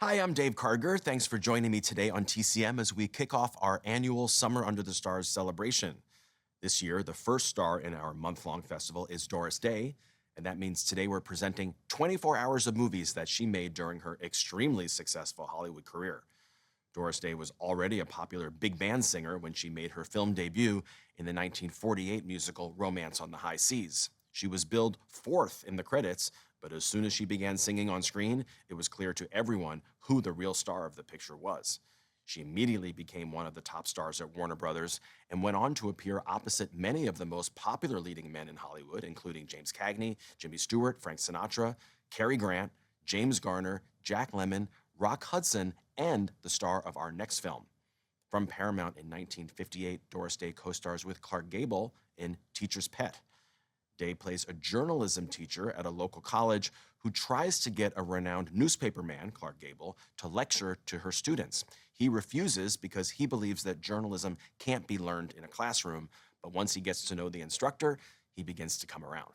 Hi, I'm Dave Karger. Thanks for joining me today on TCM as we kick off our annual Summer Under the Stars celebration. This year, the first star in our month-long festival is Doris Day, and that means today we're presenting 24 hours of movies that she made during her extremely successful Hollywood career. Doris Day was already a popular big band singer when she made her film debut in the 1948 musical Romance on the High Seas. She was billed fourth in the credits, but as soon as she began singing on screen, it was clear to everyone who the real star of the picture was. She immediately became one of the top stars at Warner Brothers and went on to appear opposite many of the most popular leading men in Hollywood, including James Cagney, Jimmy Stewart, Frank Sinatra, Cary Grant, James Garner, Jack Lemmon, Rock Hudson, and the star of our next film. From Paramount in 1958, Doris Day co-stars with Clark Gable in Teacher's Pet. Day plays a journalism teacher at a local college who tries to get a renowned newspaperman, Clark Gable, to lecture to her students. He refuses because he believes that journalism can't be learned in a classroom, but once he gets to know the instructor, he begins to come around.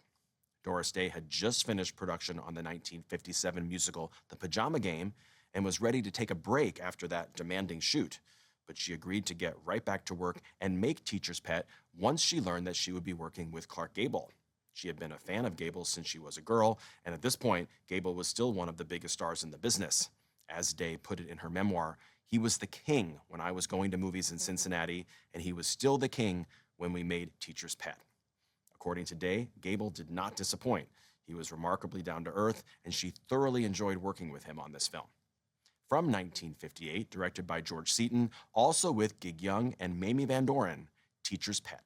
Doris Day had just finished production on the 1957 musical The Pajama Game and was ready to take a break after that demanding shoot. But she agreed to get right back to work and make Teacher's Pet once she learned that she would be working with Clark Gable. She had been a fan of Gable since she was a girl, and at this point, Gable was still one of the biggest stars in the business. As Day put it in her memoir, he was the king when I was going to movies in Cincinnati, and he was still the king when we made Teacher's Pet. According to Day, Gable did not disappoint. He was remarkably down to earth, and she thoroughly enjoyed working with him on this film. From 1958, directed by George Seaton, also with Gig Young and Mamie Van Doren, Teacher's Pet.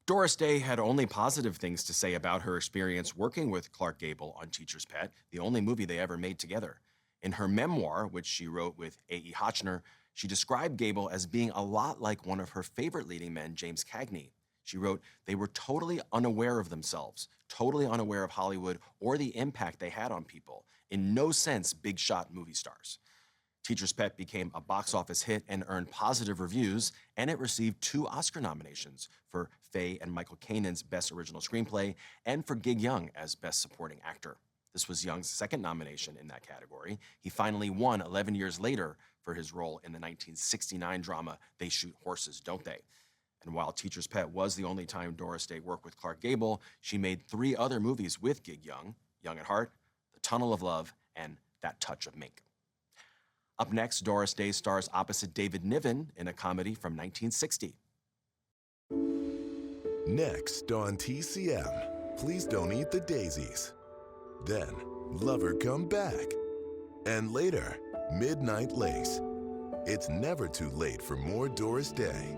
Doris Day had only positive things to say about her experience working with Clark Gable on Teacher's Pet, the only movie they ever made together. In her memoir, which she wrote with A.E. Hotchner, she described Gable as being a lot like one of her favorite leading men, James Cagney. She wrote, "They were totally unaware of themselves, totally unaware of Hollywood or the impact they had on people. In no sense big shot movie stars." Teacher's Pet became a box office hit and earned positive reviews, and it received 2 Oscar nominations for Faye and Michael Kanan's Best Original Screenplay and for Gig Young as Best Supporting Actor. This was Young's second nomination in that category. He finally won 11 years later for his role in the 1969 drama They Shoot Horses, Don't They? And while Teacher's Pet was the only time Doris Day worked with Clark Gable, she made 3 other movies with Gig Young, Young at Heart, The Tunnel of Love, and That Touch of Mink. Up next, Doris Day stars opposite David Niven in a comedy from 1960. Next on TCM, Please Don't Eat the Daisies. Then, Lover Come Back. And later, Midnight Lace. It's never too late for more Doris Day.